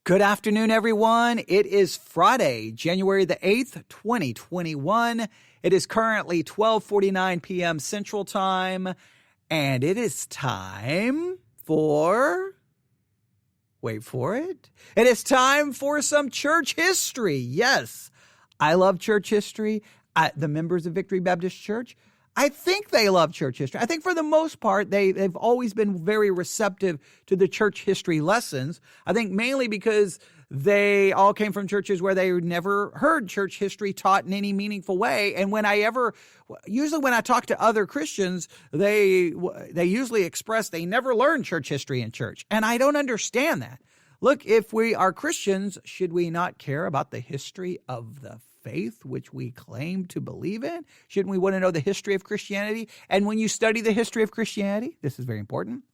Good afternoon, everyone. It is Friday, January the 8th, 2021. It is currently 12:49 p.m. Central Time, and it is time for... Wait for it. It is time for some church history. Yes, I love church history. The members of Victory Baptist Church, I think they love church history. I think for the most part, they've always been very receptive to the church history lessons. I think mainly because they all came from churches where they never heard church history taught in any meaningful way. And usually when I talk to other Christians, they usually express they never learned church history in church. And I don't understand that. Look, if we are Christians, should we not care about the history of the faith which we claim to believe in? Shouldn't we want to know the history of Christianity? And when you study the history of Christianity, this is very important.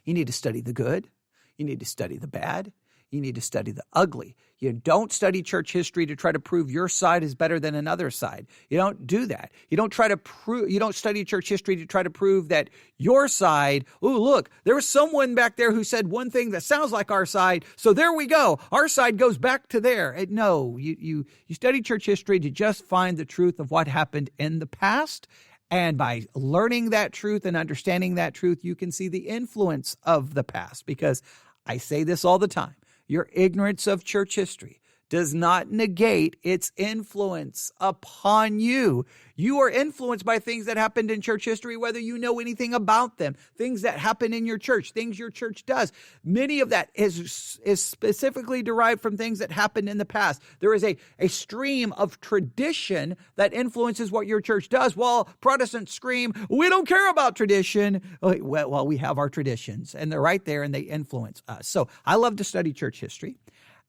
You need to study the good. You need to study the bad. You need to study the ugly. You don't study church history to try to prove your side is better than another side. You don't do that. You don't study church history to try to prove that your side, oh, look, there was someone back there who said one thing that sounds like our side, so there we go. Our side goes back to there. No, you study church history to just find the truth of what happened in the past. And by learning that truth and understanding that truth, you can see the influence of the past. Because I say this all the time. Your ignorance of church history does not negate its influence upon you. You are influenced by things that happened in church history, whether you know anything about them, things that happen in your church, things your church does. Many of that is specifically derived from things that happened in the past. There is a stream of tradition that influences what your church does. While Protestants scream, we don't care about tradition. Well, we have our traditions, and they're right there, and they influence us. So I love to study church history.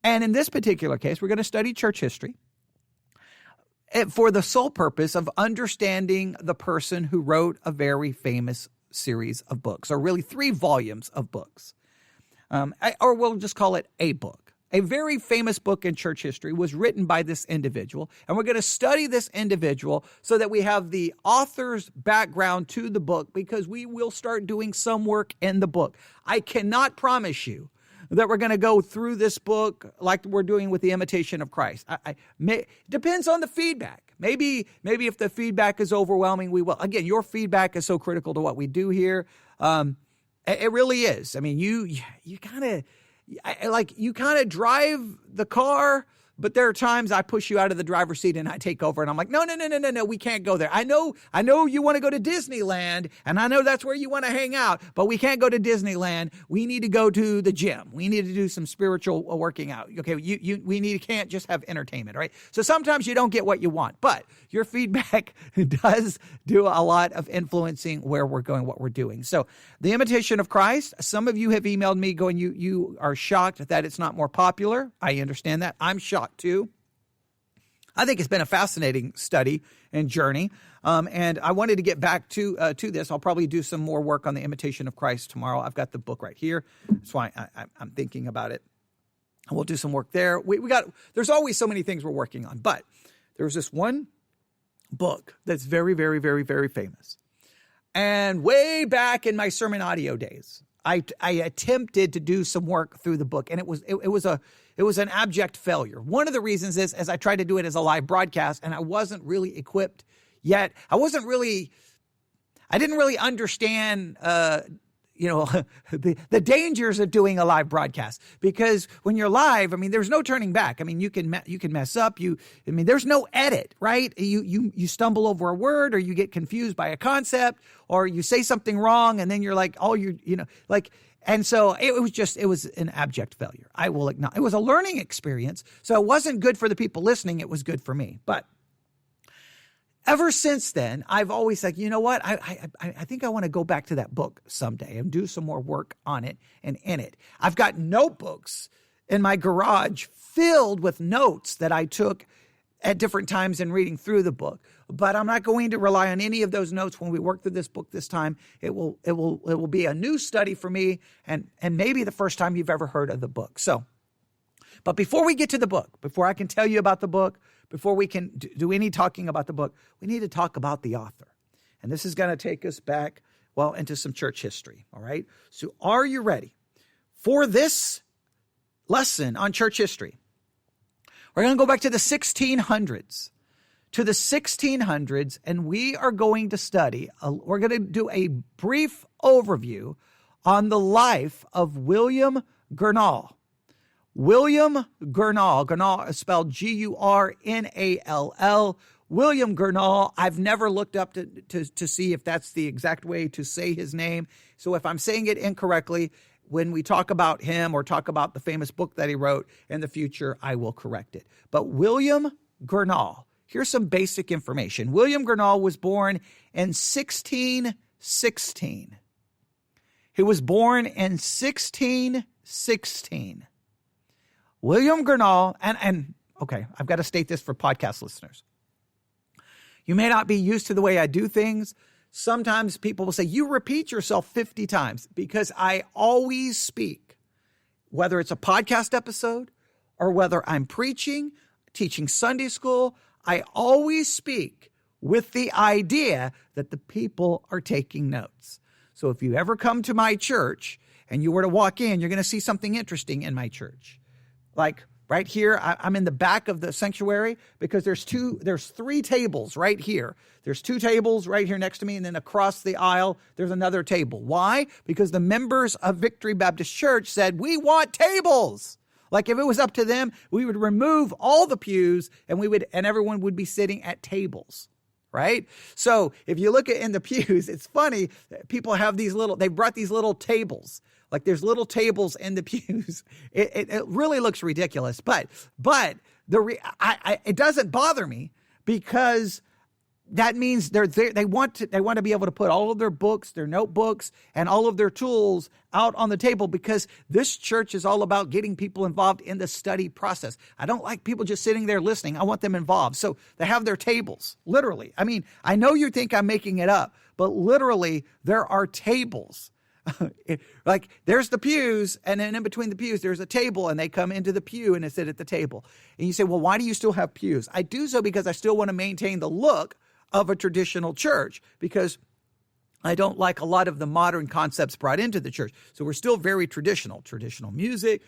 And in this particular case, we're going to study church history for the sole purpose of understanding the person who wrote a very famous series of books, or really 3 volumes of books. Or we'll just call it a book. A very famous book in church history was written by this individual, and we're going to study this individual so that we have the author's background to the book, because we will start doing some work in the book. I cannot promise you that we're going to go through this book like we're doing with the Imitation of Christ. Depends on the feedback. Maybe if the feedback is overwhelming, we will. Again, your feedback is so critical to what we do here. It really is. I mean, you kind of drive the car, but there are times I push you out of the driver's seat and I take over and I'm like, no, we can't go there. I know you want to go to Disneyland, and I know that's where you want to hang out, but we can't go to Disneyland. We need to go to the gym. We need to do some spiritual working out. Okay, can't just have entertainment, right? So sometimes you don't get what you want, but your feedback does do a lot of influencing where we're going, what we're doing. So the Imitation of Christ, some of you have emailed me going, you are shocked that it's not more popular. I understand that. I'm shocked too. I think it's been a fascinating study and journey, and I wanted to get back to this. I'll probably do some more work on the Imitation of Christ tomorrow. I've got the book right here. That's why I'm thinking about it. We'll do some work there. There's always so many things we're working on, but there's this one book that's very, very, very, very famous. And way back in my sermon audio days, I attempted to do some work through the book, and it was an abject failure. One of the reasons is, as I tried to do it as a live broadcast, and I wasn't really equipped yet. I didn't really understand, the dangers of doing a live broadcast, because when you're live, I mean, there's no turning back. I mean, you can mess up. There's no edit, right? You stumble over a word, or you get confused by a concept, or you say something wrong, and then you're like, and so it was an abject failure. I will acknowledge it was a learning experience. So it wasn't good for the people listening. It was good for me. But ever since then, I've always said, you know what? I think I want to go back to that book someday and do some more work on it and in it. I've got notebooks in my garage filled with notes that I took at different times in reading through the book. But I'm not going to rely on any of those notes when we work through this book this time. It will be a new study for me, and maybe the first time you've ever heard of the book. So, but before we get to the book, before I can tell you about the book, before we can do any talking about the book, we need to talk about the author. And this is going to take us back, into some church history. All right. So are you ready for this lesson on church history. We're going to go back to the 1600s. And we are going to study, we're going to do a brief overview on the life of William Gurnall. William Gurnall. Gurnall is spelled Gurnall. William Gurnall. I've never looked up to see if that's the exact way to say his name. So if I'm saying it incorrectly, when we talk about him or talk about the famous book that he wrote in the future, I will correct it. But William Gurnall. Here's some basic information. William Gurnall was born in 1616. He was born in 1616. William Gurnall, and okay, I've got to state this for podcast listeners. You may not be used to the way I do things. Sometimes people will say, you repeat yourself 50 times because I always speak, whether it's a podcast episode or whether I'm preaching, teaching Sunday school, I always speak with the idea that the people are taking notes. So if you ever come to my church and you were to walk in, you're going to see something interesting in my church. Like right here, I'm in the back of the sanctuary because there's 3 tables right here. There's 2 tables right here next to me, and then across the aisle, there's another table. Why? Because the members of Victory Baptist Church said, we want tables. Like if it was up to them, we would remove all the pews and everyone would be sitting at tables, right? So if you look in the pews, it's funny. People have they brought these little tables. Like there's little tables in the pews. It really looks ridiculous, but it doesn't bother me because that means they want to be able to put all of their books, their notebooks, and all of their tools out on the table because this church is all about getting people involved in the study process. I don't like people just sitting there listening. I want them involved. So they have their tables, literally. I mean, I know you think I'm making it up, but literally there are tables. Like there's the pews, and then in between the pews, there's a table, and they come into the pew and they sit at the table. And you say, well, why do you still have pews? I do so because I still want to maintain the look of a traditional church because I don't like a lot of the modern concepts brought into the church. So we're still very traditional music.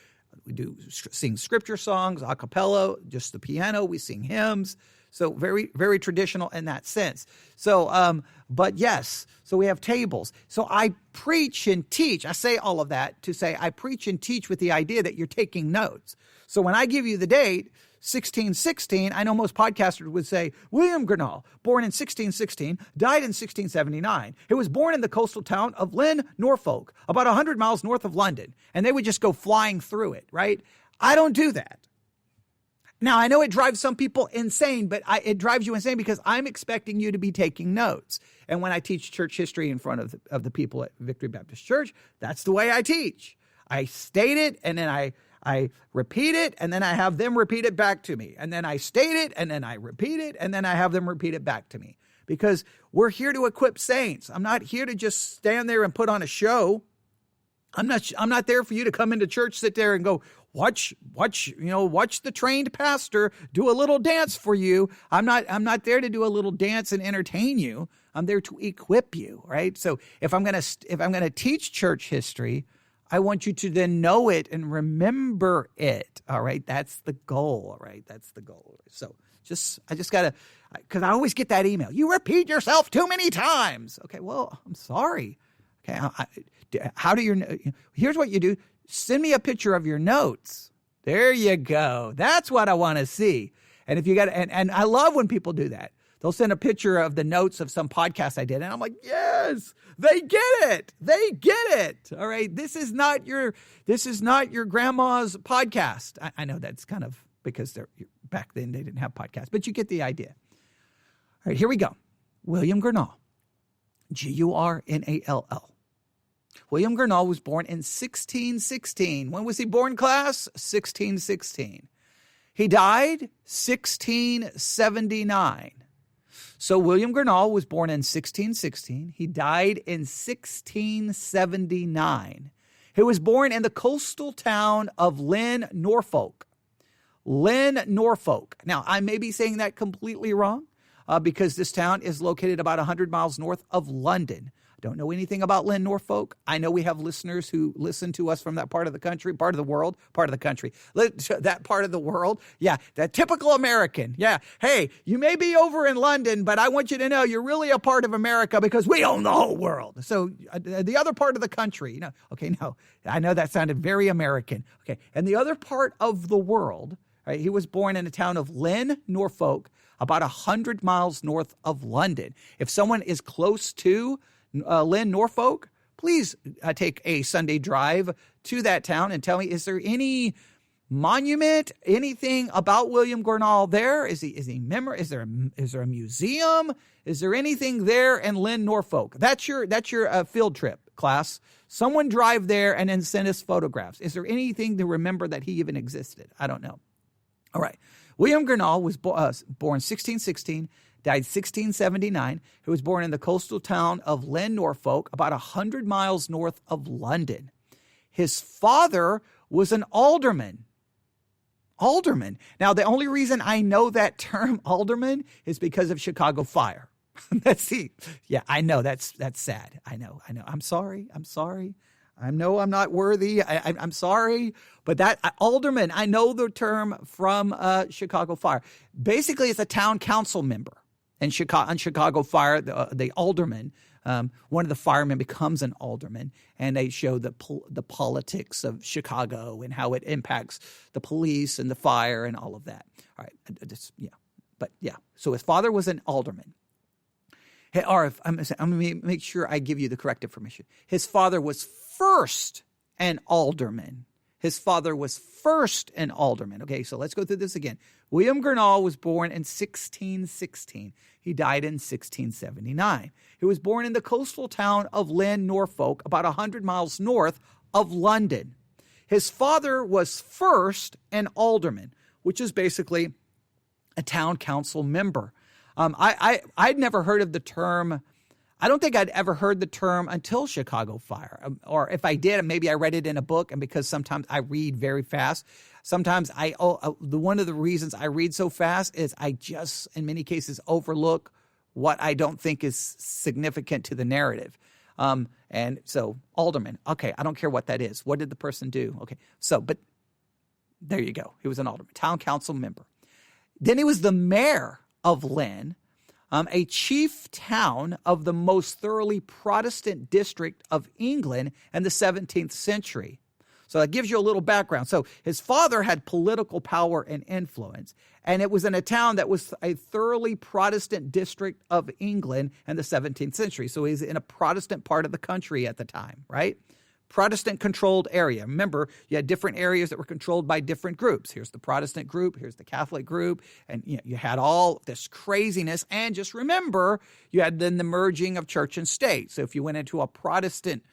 We do sing scripture songs, a cappella, just the piano. We sing hymns. So very, very traditional in that sense. So, but yes, so we have tables. So I preach and teach. I say all of that to say I preach and teach with the idea that you're taking notes. So when I give you the date, 1616, I know most podcasters would say, William Gurnall, born in 1616, died in 1679. He was born in the coastal town of Lynn, Norfolk, about 100 miles north of London. And they would just go flying through it, right? I don't do that. Now, I know it drives some people insane, but it drives you insane because I'm expecting you to be taking notes. And when I teach church history in front of the people at Victory Baptist Church, that's the way I teach. I state it, and then I repeat it, and then I have them repeat it back to me. And then I state it, and then I repeat it, and then I have them repeat it back to me. Because we're here to equip saints. I'm not here to just stand there and put on a show. I'm not there for you to come into church, sit there and go, watch the trained pastor do a little dance for you. I'm not there to do a little dance and entertain you. I'm there to equip you, right? So if I'm going to teach church history, I want you to then know it and remember it. All right. That's the goal. All right. That's the goal. So I just got to, because I always get that email. You repeat yourself too many times. Okay. Well, I'm sorry. Okay. Here's what you do. Send me a picture of your notes. There you go. That's what I want to see. And if you got, and I love when people do that. They'll send a picture of the notes of some podcast I did. And I'm like, yes, they get it. They get it. All right. This is not your grandma's podcast. I know that's kind of because back then they didn't have podcasts, but you get the idea. All right, here we go. William Gurnall, Gurnall. William Gurnall was born in 1616. When was he born, class? 1616. He died 1679. So William Gurnall was born in 1616. He died in 1679. He was born in the coastal town of Lynn, Norfolk. Lynn, Norfolk. Now, I may be saying that completely wrong because this town is located about 100 miles north of London. Don't know anything about Lynn, Norfolk. I know we have listeners who listen to us from that part of the country, part of the world, that part of the world. Yeah, that typical American. Yeah. Hey, you may be over in London, but I want you to know you're really a part of America because we own the whole world. So the other part of the country, okay, no, I know that sounded very American. Okay. And the other part of the world, right, he was born in the town of Lynn, Norfolk, about 100 miles north of London. If someone is close to Lynn, Norfolk, please take a Sunday drive to that town and tell me, is there any monument, anything about William Gurnall there? Is he member? Is there a museum? Is there anything there in Lynn, Norfolk? That's your field trip, class. Someone drive there and then send us photographs. Is there anything to remember that he even existed? I don't know. All right. William Gurnall was born 1616, died 1679. He was born in the coastal town of Lynn, Norfolk, about 100 miles north of London. His father was an alderman. Alderman. Now, the only reason I know that term alderman is because of Chicago fire. Yeah, I know that's sad. I know. I'm sorry. I know I'm not worthy. I'm sorry. But that alderman, I know the term from Chicago fire. Basically, it's a town council member. And on Chicago fire, the alderman, one of the firemen becomes an alderman, and they show the politics of Chicago and how it impacts the police and the fire and all of that. All right, So his father was an alderman. Hey, Arif, I'm going to make sure I give you the correct information. His father was first an alderman. Okay, so let's go through this again. William Gurnall was born in 1616. He died in 1679. He was born in the coastal town of Lynn, Norfolk, about 100 miles north of London. His father was first an alderman, which is basically a town council member. I'd never heard of the term. I don't think I'd ever heard the term until Chicago fire. Or if I did, maybe I read it in a book. And because sometimes I read very fast, sometimes one of the reasons I read so fast is I just, in many cases, overlook what I don't think is significant to the narrative. And so alderman, okay, I don't care what that is. What did the person do? Okay, but there you go. He was an alderman, town council member. Then he was the mayor of Lynn, a chief town of the most thoroughly Protestant district of England in the 17th century. So that gives you a little background. So his father had political power and influence, and it was in a town that was a thoroughly Protestant district of England in the 17th century. So he's in a Protestant part of the country at the time, right? Protestant-controlled area. Remember, you had different areas that were controlled by different groups. Here's the Protestant group, here's the Catholic group, and you had all this craziness. And just remember, you had then the merging of church and state. So if you went into a Protestant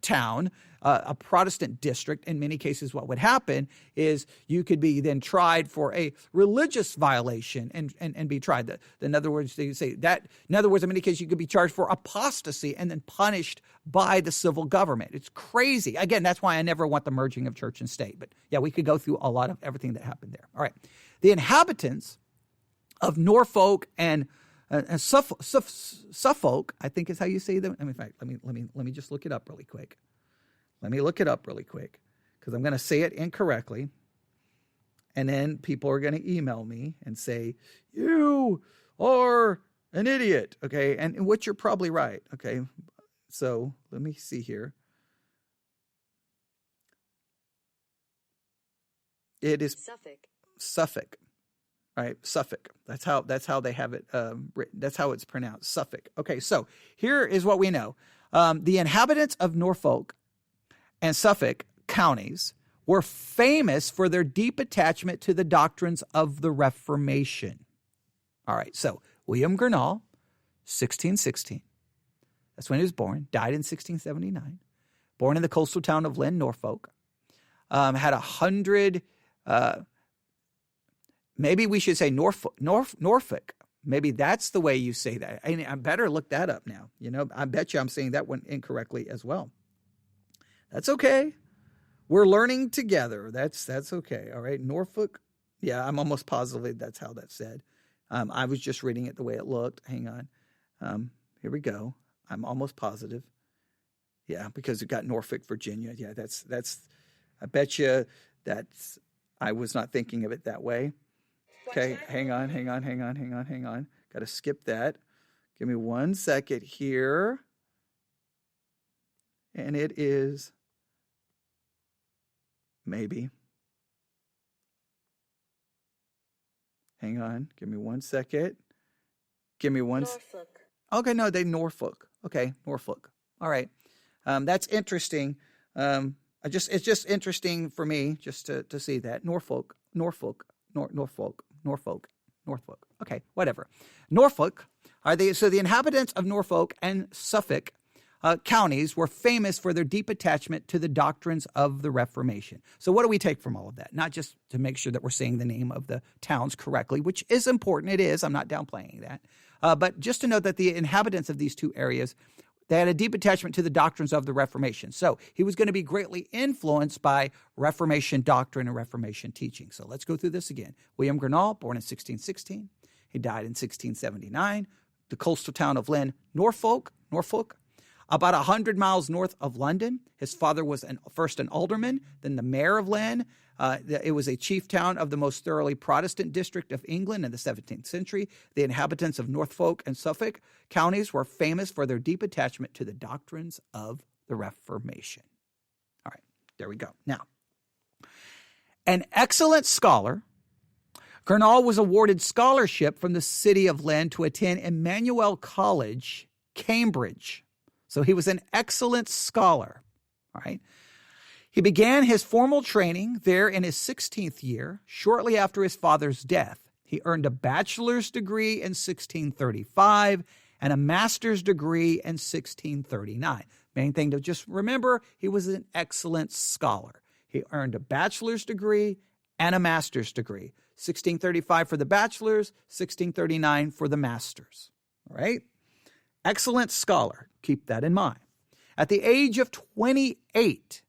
town, a Protestant district, in many cases what would happen is you could be then tried for a religious violation and be tried. In other words, they say that, in other words, in many cases you could be charged for apostasy and then punished by the civil government. It's crazy. Again, that's why I never want the merging of church and state. But yeah, we could go through a lot of everything that happened there. All right. The inhabitants of Norfolk and Suffolk, I think is how you say them. In fact, let me just look it up really quick. Because I'm going to say it incorrectly. And then people are going to email me and say, you are an idiot. Okay. And which you're probably right. Okay. So let me see here. It is Suffolk. Right, Suffolk. That's how they have it written. That's how it's pronounced, Suffolk. Okay, so here is what we know: the inhabitants of Norfolk and Suffolk counties were famous for their deep attachment to the doctrines of the Reformation. All right, so William Gurnall, 1616. That's when he was born. Died in 1679. Born in the coastal town of Lynn, Norfolk. Had 100. Maybe we should say Norfolk. Maybe that's the way you say that. I better look that up now. I bet you I'm saying that one incorrectly as well. That's okay. We're learning together. That's okay. All right. Norfolk. Yeah, I'm almost positive that's how that's said. I was just reading it the way it looked. Hang on. Here we go. I'm almost positive. Yeah, because it got Norfolk, Virginia. Yeah, that's. I bet you I was not thinking of it that way. Okay, hang on. Got to skip that. Give me 1 second here. And it is maybe. Hang on. Give me 1 second. Norfolk. Okay, no, Norfolk. Okay, Norfolk. All right. That's interesting. It's just interesting for me just to see that. Norfolk. Okay, whatever. Norfolk so the inhabitants of Norfolk and Suffolk counties were famous for their deep attachment to the doctrines of the Reformation. So what do we take from all of that? Not just to make sure that we're saying the name of the towns correctly, which is important. It is. I'm not downplaying that. But just to know that the inhabitants of these two areas, they had a deep attachment to the doctrines of the Reformation. So he was going to be greatly influenced by Reformation doctrine and Reformation teaching. So let's go through this again. William Gurnall, born in 1616. He died in 1679. The coastal town of Lynn, Norfolk, about 100 miles north of London. His father was first an alderman, then the mayor of Lynn. It was a chief town of the most thoroughly Protestant district of England in the 17th century. The inhabitants of Norfolk and Suffolk counties were famous for their deep attachment to the doctrines of the Reformation. All right, there we go. Now, an excellent scholar, Gurnall was awarded scholarship from the city of Lynn to attend Emmanuel College, Cambridge. So he was an excellent scholar. All right. He began his formal training there in his 16th year, shortly after his father's death. He earned a bachelor's degree in 1635 and a master's degree in 1639. Main thing to just remember, he was an excellent scholar. He earned a bachelor's degree and a master's degree. 1635 for the bachelor's, 1639 for the master's. All right? Excellent scholar. Keep that in mind. At the age of 28,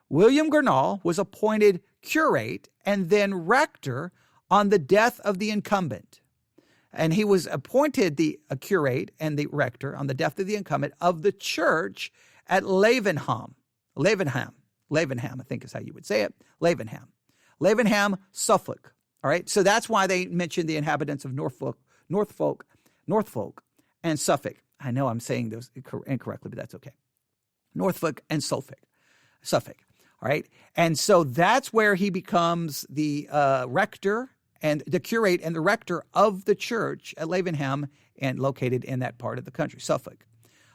William Gurnall was appointed curate and then rector on the death of the incumbent. And he was appointed the curate and the rector on the death of the incumbent of the church at Lavenham, I think is how you would say it. Lavenham, Suffolk. All right. So that's why they mentioned the inhabitants of Norfolk, and Suffolk. I know I'm saying those incorrectly, but that's okay. Norfolk and Suffolk. All right. And so that's where he becomes the rector and the curate and the rector of the church at Lavenham, and located in that part of the country, Suffolk.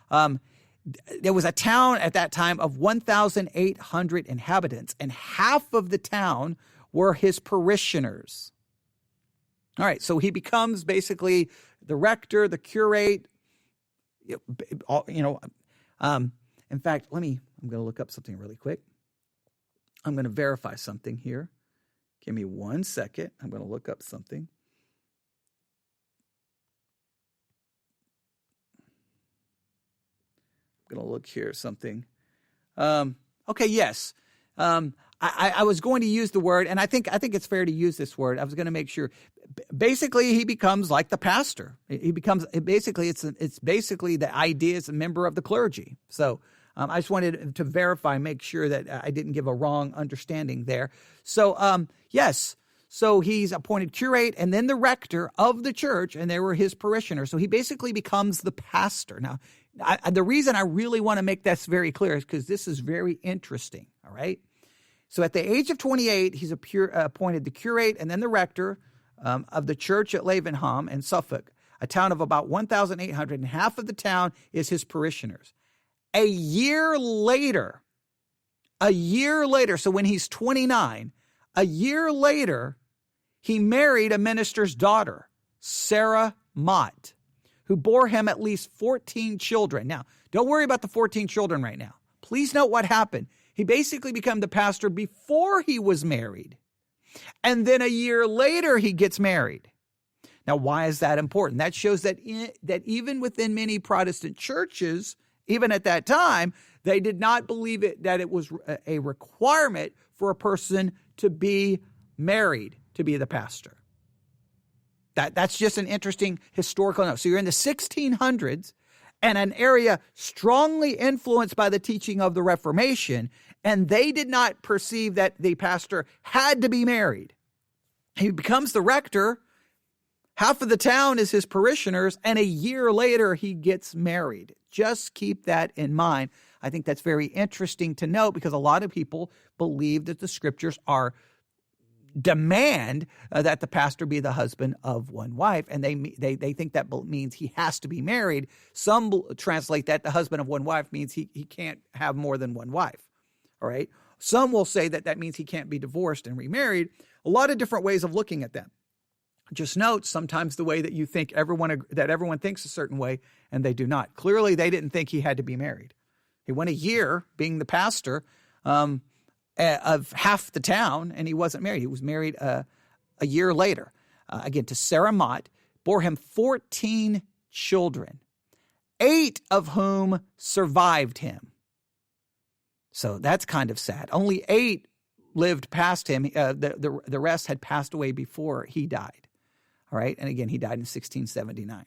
There was a town at that time of 1,800 inhabitants, and half of the town were his parishioners. All right, so he becomes basically the rector, the curate. In fact, I'm going to look up something really quick. I'm going to verify something here. Give me 1 second. I'm going to look up something. I'm going to look here something. Okay, yes. I was going to use the word, and I think it's fair to use this word. I was going to make sure. Basically, he becomes like the pastor. He becomes basically it's basically the idea is a member of the clergy. So I just wanted to verify, make sure that I didn't give a wrong understanding there. So yes, so he's appointed curate and then the rector of the church, and they were his parishioners. So he basically becomes the pastor. Now, the reason I really want to make this very clear is because this is very interesting. All right. So at the age of 28, he's appointed the curate and then the rector of the church at Lavenham in Suffolk, a town of about 1,800, and half of the town is his parishioners. A year later, so when he's 29, a year later, he married a minister's daughter, Sarah Mott, who bore him at least 14 children. Now, don't worry about the 14 children right now. Please note what happened. He basically became the pastor before he was married. And then a year later, he gets married. Now, why is that important? That shows that even within many Protestant churches, even at that time, they did not believe that it was a requirement for a person to be married to be the pastor. That's just an interesting historical note. So you're in the 1600s, and an area strongly influenced by the teaching of the Reformation, and they did not perceive that the pastor had to be married. He becomes the rector. Half of the town is his parishioners, and a year later he gets married. Just keep that in mind. I think that's very interesting to note because a lot of people believe that the scriptures demand that the pastor be the husband of one wife, and they think that means he has to be married. Some translate that the husband of one wife means he can't have more than one wife. All right. Some will say that means he can't be divorced and remarried. A lot of different ways of looking at that. Just note sometimes the way that you think everyone thinks a certain way, and they do not. Clearly, they didn't think he had to be married. He went a year being the pastor of half the town, and he wasn't married. He was married a year later. Again, to Sarah Mott, bore him 14 children, 8 of whom survived him. So that's kind of sad. Only 8 lived past him. The rest had passed away before he died. All right. And again, he died in 1679.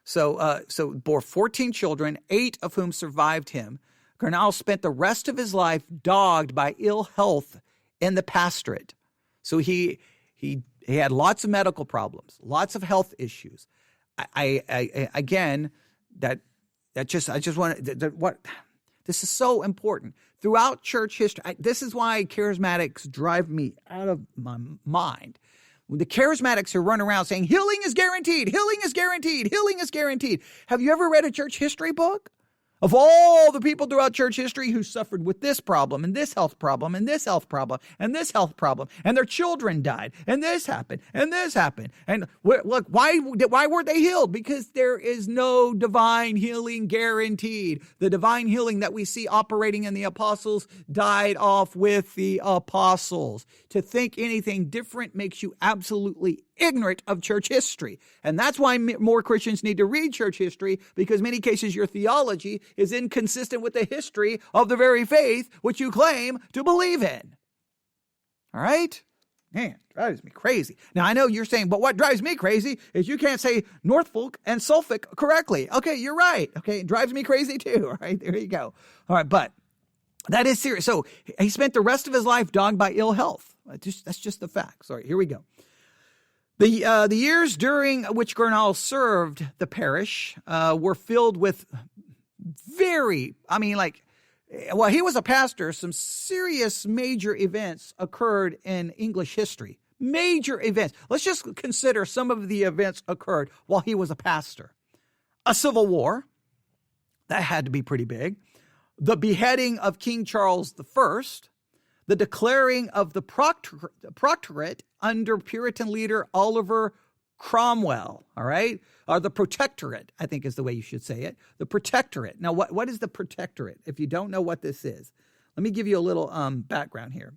So bore 14 children, 8 of whom survived him. Gurnall spent the rest of his life dogged by ill health in the pastorate. So he had lots of medical problems, lots of health issues. This is so important. Throughout church history, this is why charismatics drive me out of my mind. When the charismatics who run around saying, healing is guaranteed, healing is guaranteed, healing is guaranteed. Have you ever read a church history book? Of all the people throughout church history who suffered with this problem and this health problem and this health problem and this health problem, and their children died, and this happened, and this happened. And look, why weren't they healed? Because there is no divine healing guaranteed. The divine healing that we see operating in the apostles died off with the apostles. To think anything different makes you absolutely ignorant of church history. And that's why more Christians need to read church history, because in many cases your theology is inconsistent with the history of the very faith which you claim to believe in. All right? Man, drives me crazy. Now, I know you're saying, but what drives me crazy is you can't say Norfolk and Suffolk correctly. Okay, you're right. Okay, it drives me crazy too. All right, there you go. All right, but that is serious. So he spent the rest of his life dogged by ill health. That's just the facts. All right, here we go. The years during which Gurnall served the parish were filled with he was a pastor. Some serious major events occurred in English history. Major events. Let's just consider some of the events occurred while he was a pastor. A civil war. That had to be pretty big. The beheading of King Charles I. The declaring of the proctorate under Puritan leader Oliver Cromwell, all right? Or the protectorate, I think is the way you should say it. The protectorate. Now, what is the protectorate? If you don't know what this is, let me give you a little background here.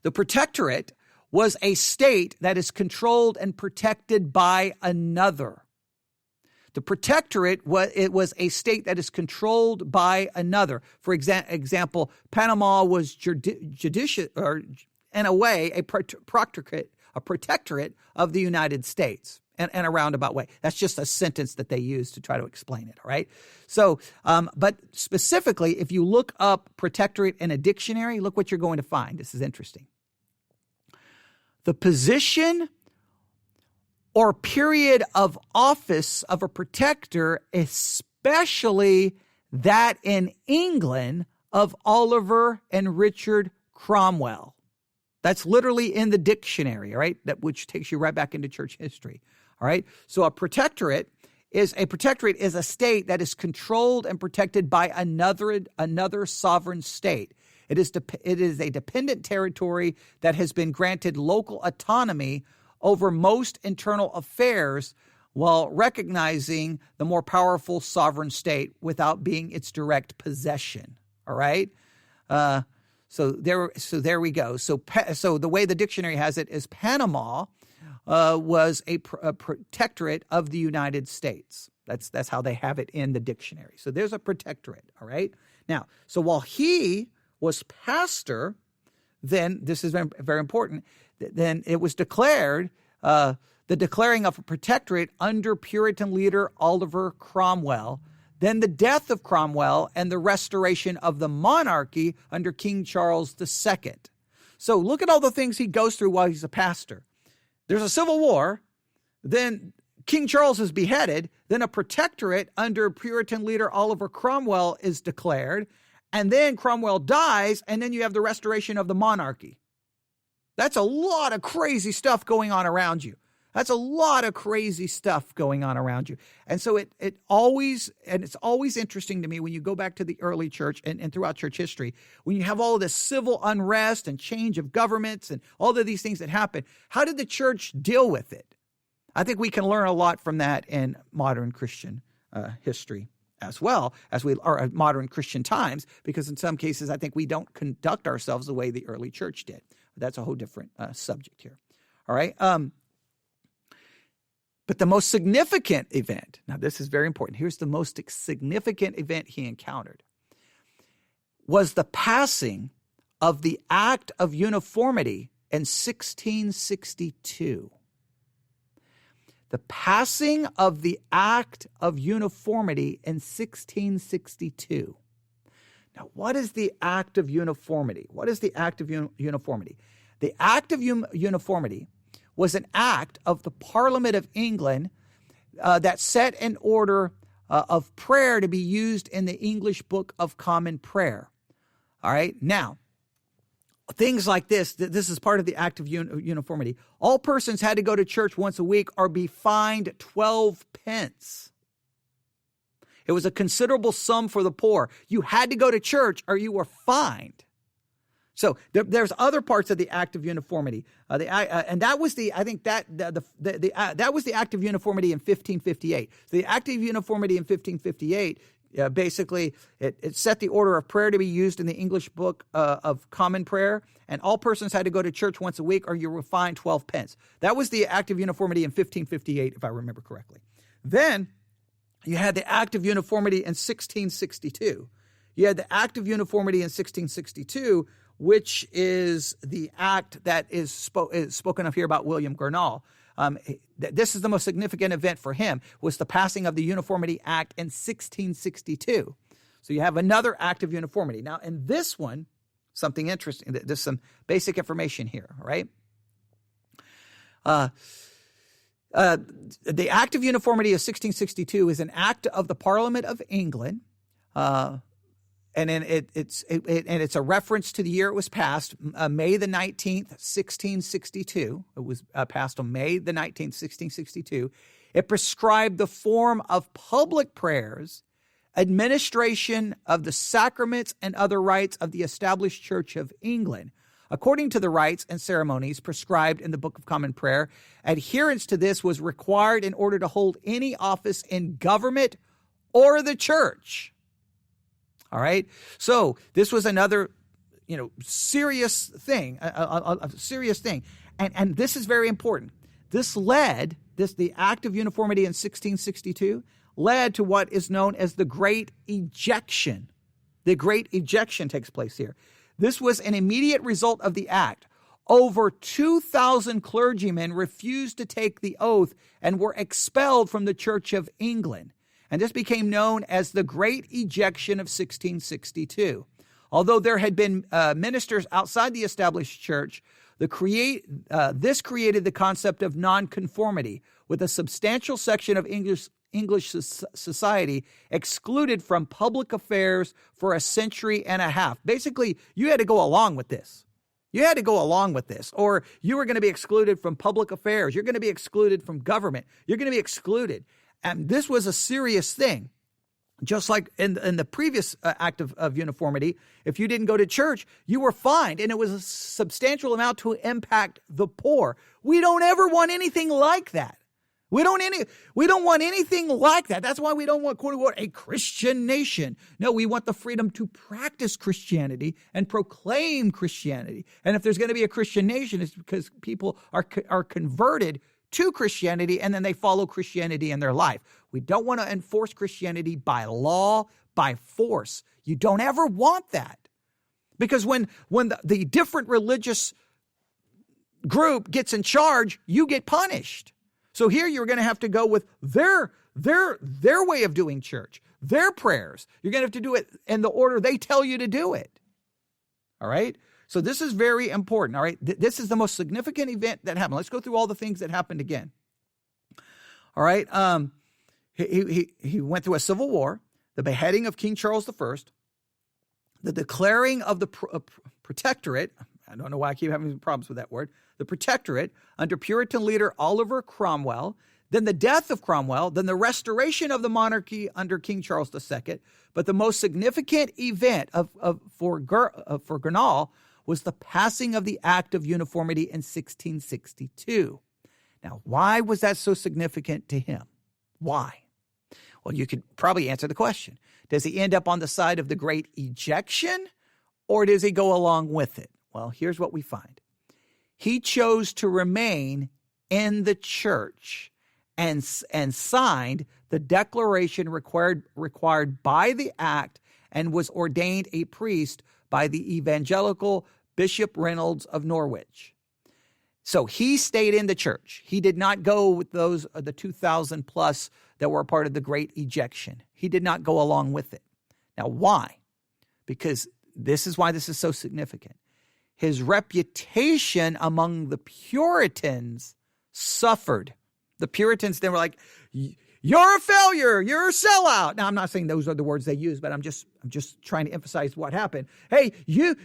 The protectorate was a state that is controlled and protected by another. The protectorate was a state that is controlled by another. For example, Panama was judicious, or in a way, a protectorate of the United States, in a roundabout way. That's just a sentence that they use to try to explain it. All right. So, but specifically, if you look up protectorate in a dictionary, look what you're going to find. This is interesting. The position or period of office of a protector, especially that in England of Oliver and Richard Cromwell. That's literally in the dictionary, all right? Which takes you right back into church history, all right? So a protectorate is a state that is controlled and protected by another sovereign state. It is a dependent territory that has been granted local autonomy over most internal affairs while recognizing the more powerful sovereign state without being its direct possession. All right. So there we go. So the way the dictionary has it is Panama was a protectorate of the United States. That's how they have it in the dictionary. So there's a protectorate. All right. Now, so while he was pastor, then this is very, very important. Then it was declared the declaring of a protectorate under Puritan leader Oliver Cromwell, then the death of Cromwell and the restoration of the monarchy under King Charles II. So look at all the things he goes through while he's a pastor. There's a civil war, then King Charles is beheaded, then a protectorate under Puritan leader Oliver Cromwell is declared, and then Cromwell dies, and then you have the restoration of the monarchy. That's a lot of crazy stuff going on around you. That's a lot of crazy stuff going on around you. And so it's always interesting to me when you go back to the early church and throughout church history, when you have all of this civil unrest and change of governments and all of these things that happen, how did the church deal with it? I think we can learn a lot from that in modern Christian history as well as we are modern Christian times, because in some cases, I think we don't conduct ourselves the way the early church did. But that's a whole different subject here. All right. But the most significant event, now this is very important. Here's the most significant event he encountered, was the passing of the Act of Uniformity in 1662. The passing of the Act of Uniformity in 1662. Now, what is the Act of Uniformity? What is the Act of Uniformity? The Act of Uniformity was an act of the Parliament of England that set an order of prayer to be used in the English Book of Common Prayer. All right. Now, things like this is part of the Act of Uniformity. All persons had to go to church once a week or be fined 12 pence. It was a considerable sum for the poor. You had to go to church or you were fined. So there's other parts of the Act of Uniformity, and that was that was the Act of Uniformity in 1558. So the Act of Uniformity in 1558 basically it set the order of prayer to be used in the English Book of Common Prayer, and all persons had to go to church once a week, or you were fined 12 pence. That was the Act of Uniformity in 1558, if I remember correctly. Then you had the Act of Uniformity in 1662. You had the Act of Uniformity in 1662. Which is the act that is spoken of here about William Gurnall. This is the most significant event for him, was the passing of the Uniformity Act in 1662. So you have another Act of Uniformity. Now, in this one, something interesting. There's some basic information here, right? The Act of Uniformity of 1662 is an act of the Parliament of England, and then it's a reference to the year it was passed, May the 19th, 1662. It was passed on May the 19th, 1662. It prescribed the form of public prayers, administration of the sacraments, and other rites of the established Church of England. According to the rites and ceremonies prescribed in the Book of Common Prayer, adherence to this was required in order to hold any office in government or the church. All right. So this was another, serious thing, a serious thing. And this is very important. The Act of Uniformity in 1662 led to what is known as the Great Ejection. The Great Ejection takes place here. This was an immediate result of the act. Over 2,000 clergymen refused to take the oath and were expelled from the Church of England. And this became known as the Great Ejection of 1662. Although there had been ministers outside the established church, this created the concept of nonconformity, with a substantial section of English society excluded from public affairs for a century and a half. Basically, you had to go along with this. Or you were going to be excluded from public affairs. You're going to be excluded from government. You're going to be excluded. And this was a serious thing. Just like in the previous Act of Uniformity, if you didn't go to church, you were fined, and it was a substantial amount to impact the poor. We don't ever want anything like that. We don't want anything like that. That's why we don't want, quote unquote, a Christian nation. No, we want the freedom to practice Christianity and proclaim Christianity. And if there's going to be a Christian nation, it's because people are converted to Christianity, and then they follow Christianity in their life. We don't want to enforce Christianity by law, by force. You don't ever want that. Because when the different religious group gets in charge, you get punished. So here you're going to have to go with their way of doing church, their prayers. You're going to have to do it in the order they tell you to do it. All right? So this is very important. All right? This is the most significant event that happened. Let's go through all the things that happened again. All right? He went through a civil war, the beheading of King Charles I, the declaring of the protectorate. I don't know why I keep having problems with that word. The protectorate under Puritan leader Oliver Cromwell, then the death of Cromwell, then the restoration of the monarchy under King Charles II. But the most significant event for Gurnall was the passing of the Act of Uniformity in 1662. Now, why was that so significant to him? Why? Well, you could probably answer the question. Does he end up on the side of the great ejection, or does he go along with it? Well, here's what we find. He chose to remain in the church and signed the declaration required by the act and was ordained a priest by the evangelical Bishop Reynolds of Norwich. So he stayed in the church. He did not go with those the 2,000 plus that were a part of the great ejection. He did not go along with it. Now, why? Because this is why this is so significant. His reputation among the Puritans suffered. The Puritans, they were like, you're a failure, you're a sellout. Now, I'm not saying those are the words they use, but I'm just trying to emphasize what happened. Hey, you're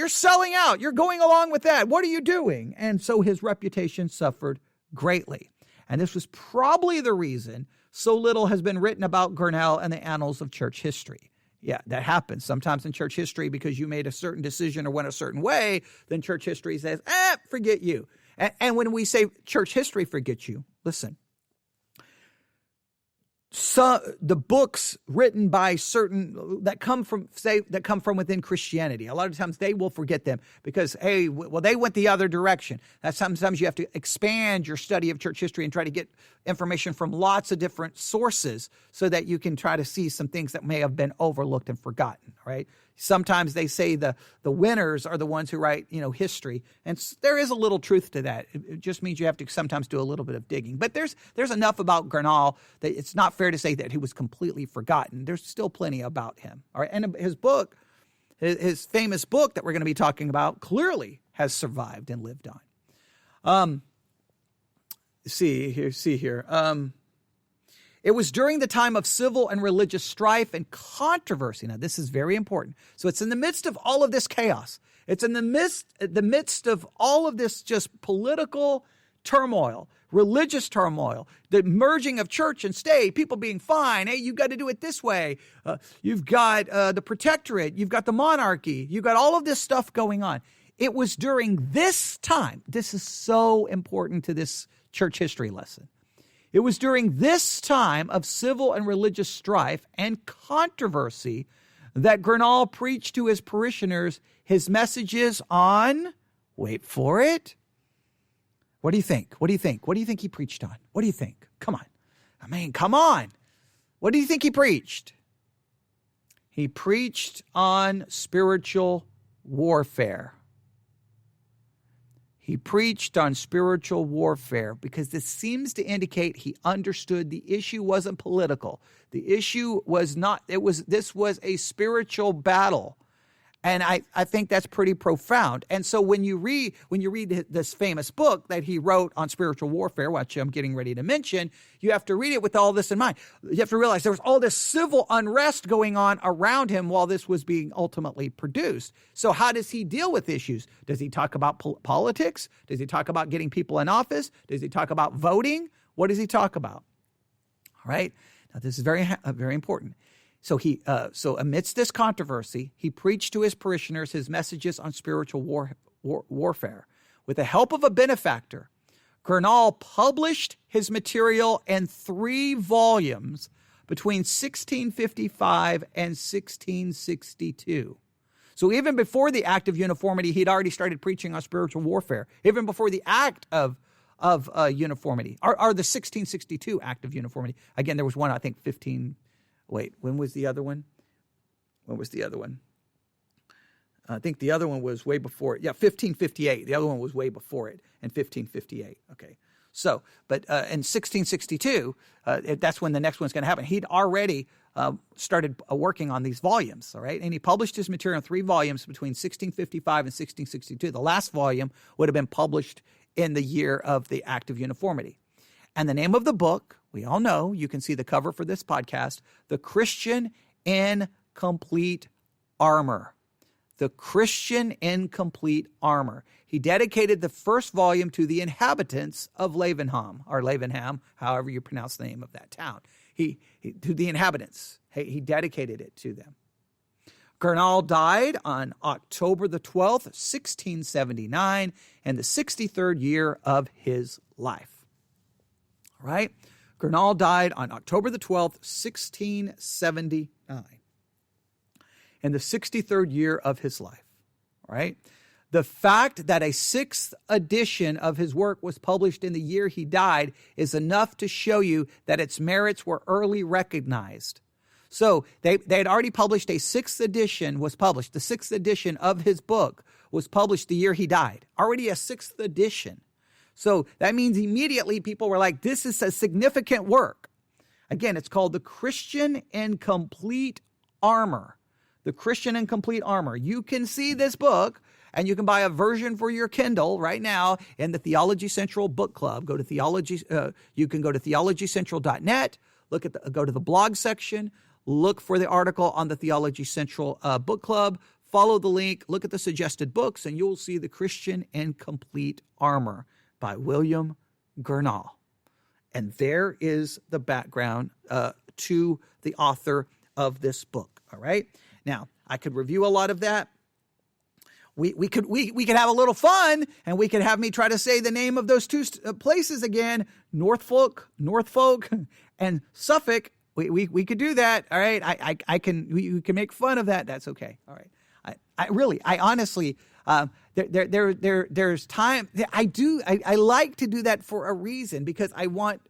selling out. You're going along with that. What are you doing? And so his reputation suffered greatly. And this was probably the reason so little has been written about Gurnall and the annals of church history. Yeah, that happens sometimes in church history because you made a certain decision or went a certain way, then church history says, forget you. And when we say church history forget you, listen, so the books written by certain that come from within Christianity, a lot of times they will forget them because, hey, well, they went the other direction. That sometimes you have to expand your study of church history and try to get information from lots of different sources so that you can try to see some things that may have been overlooked and forgotten, right? Sometimes they say the winners are the ones who write, history. And there is a little truth to that. It just means you have to sometimes do a little bit of digging. But there's enough about Gurnall that it's not fair to say that he was completely forgotten. There's still plenty about him. All right. And his book, his famous book that we're going to be talking about clearly has survived and lived on. See here. It was during the time of civil and religious strife and controversy. Now, this is very important. So it's in the midst of all of this chaos. It's in the midst of all of this just political turmoil, religious turmoil, the merging of church and state, people being fine. Hey, you've got to do it this way. You've got the protectorate. You've got the monarchy. You've got all of this stuff going on. It was during this time. This is so important to this church history lesson. It was during this time of civil and religious strife and controversy that Gurnall preached to his parishioners his messages on, wait for it. What do you think? What do you think? What do you think he preached on? What do you think? Come on. Come on. What do you think he preached? He preached on spiritual warfare. He preached on spiritual warfare because this seems to indicate he understood the issue wasn't political. The issue was not, this was a spiritual battle. And I think that's pretty profound. And so when you read this famous book that he wrote on spiritual warfare, which I'm getting ready to mention, you have to read it with all this in mind. You have to realize there was all this civil unrest going on around him while this was being ultimately produced. So how does he deal with issues? Does he talk about politics? Does he talk about getting people in office? Does he talk about voting? What does he talk about? All right. Now, this is very, very important. So so amidst this controversy, he preached to his parishioners his messages on spiritual warfare. With the help of a benefactor, Gurnall published his material in 3 volumes between 1655 and 1662. So even before the Act of Uniformity, he'd already started preaching on spiritual warfare. Even before the Act of Uniformity, or the 1662 Act of Uniformity. Again, there was one, I think, when was the other one? I think the other one was way before it. Yeah, 1558. The other one was way before it in 1558. Okay. So, but in 1662, that's when the next one's going to happen. He'd already started working on these volumes, all right? And he published his material in 3 volumes between 1655 and 1662. The last volume would have been published in the year of the Act of Uniformity. And the name of the book, we all know, you can see the cover for this podcast, The Christian in Complete Armour. The Christian in Complete Armour. He dedicated the first volume to the inhabitants of Lavenham, or Lavenham, however you pronounce the name of that town. He to the inhabitants. He dedicated it to them. Gurnall died on October the 12th, 1679, in the 63rd year of his life. All right? Gurnall died on October the 12th, 1679. In the 63rd year of his life, right? The fact that a 6th edition of his work was published in the year he died is enough to show you that its merits were early recognized. So they had already published a 6th edition was published. The 6th edition of his book was published the year he died. Already a 6th edition. So that means immediately people were like, this is a significant work. Again, it's called The Christian in Complete Armour. The Christian in Complete Armour. You can see this book, and you can buy a version for your Kindle right now in the Theology Central Book Club. Go to Theology. You can go to theologycentral.net. Go to the blog section. Look for the article on the Theology Central Book Club. Follow the link. Look at the suggested books, and you'll see The Christian in Complete Armour by William Gurnall. And there is the background to the author of this book. All right. Now, I could review a lot of that. We could have a little fun, and we could have me try to say the name of those 2 places again, Norfolk, and Suffolk. We could do that. All right. We can make fun of that. That's okay. All right. I honestly, there's time. I like to do that for a reason, because I want.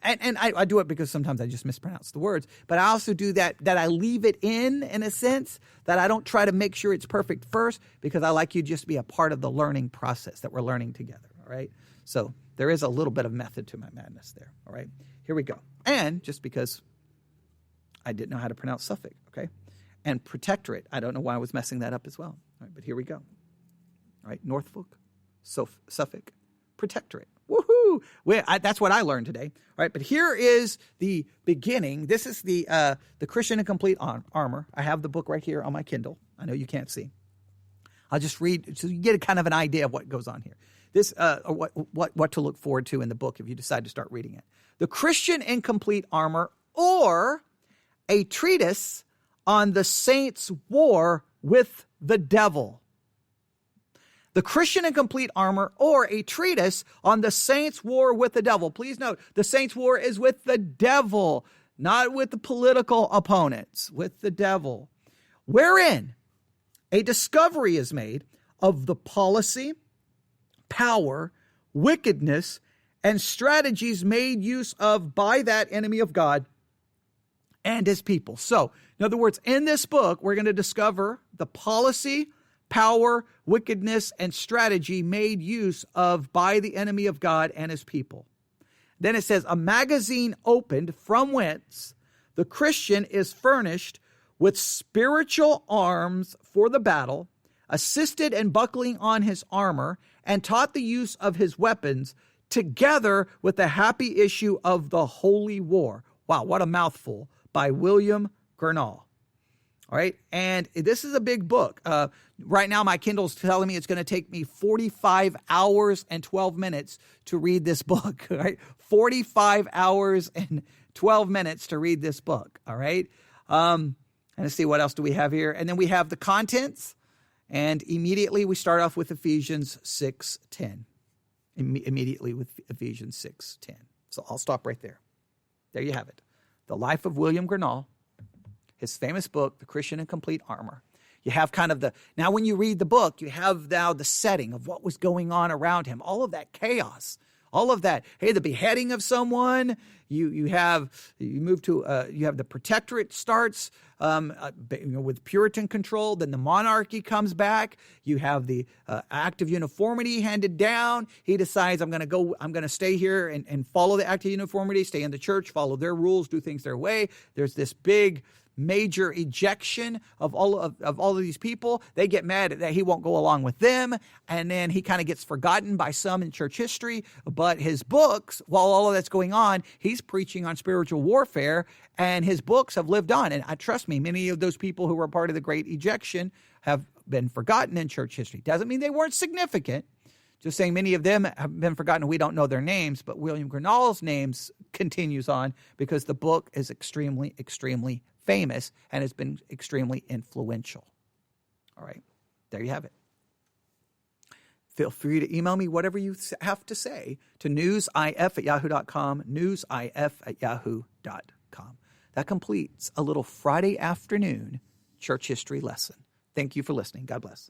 I do it because sometimes I just mispronounce the words, but I also do that I leave it in a sense, that I don't try to make sure it's perfect first, because I like you just to be a part of the learning process that we're learning together, all right? So there is a little bit of method to my madness there, all right? Here we go. And just because I didn't know how to pronounce Suffolk, okay? And protectorate, I don't know why I was messing that up as well, all right? But here we go, all right? Norfolk, Suffolk, protectorate. Woohoo! That's what I learned today. All right, but here is the beginning. This is the Christian in Complete Armour. I have the book right here on my Kindle. I know you can't see. I'll just read so you get a kind of an idea of what goes on here. This what to look forward to in the book if you decide to start reading it. The Christian in Complete Armour, or a treatise on the saints' war with the devil. The Christian in Complete Armour, or a treatise on the saints' war with the devil. Please note, the saints' war is with the devil, not with the political opponents, with the devil. Wherein a discovery is made of the policy, power, wickedness, and strategies made use of by that enemy of God and his people. So, in other words, in this book, we're going to discover the policy, power, wickedness, and strategy made use of by the enemy of God and his people. Then it says, a magazine opened from whence the Christian is furnished with spiritual arms for the battle, assisted in buckling on his armor, and taught the use of his weapons, together with the happy issue of the holy war. Wow, what a mouthful, by William Gurnall. All right, and this is a big book. Right now, my Kindle's telling me it's going to take me 45 hours and 12 minutes to read this book. All right, 45 hours and 12 minutes to read this book. All right, and let's see, what else do we have here? And then we have the contents, and immediately we start off with Ephesians 6:10. Immediately with Ephesians 6:10. So I'll stop right there. There you have it. The life of William Gurnall. His famous book, The Christian in Complete Armour. You have kind of now when you read the book, you have now the setting of what was going on around him. All of that chaos, all of that. Hey, the beheading of someone. You have the protectorate starts with Puritan control. Then the monarchy comes back. You have the Act of Uniformity handed down. He decides, I'm going to stay here and follow the Act of Uniformity, stay in the church, follow their rules, do things their way. There's this big major ejection of all of these people. They get mad that he won't go along with them, and then he kind of gets forgotten by some in church history. But his books, while all of that's going on, he's preaching on spiritual warfare, and his books have lived on. And trust me, many of those people who were part of the Great Ejection have been forgotten in church history. Doesn't mean they weren't significant. Just saying many of them have been forgotten. We don't know their names, but William Gurnall's names continues on because the book is extremely, extremely famous and has been extremely influential. All right, there you have it. Feel free to email me whatever you have to say to newsif@yahoo.com, newsif@yahoo.com. That completes a little Friday afternoon church history lesson. Thank you for listening. God bless.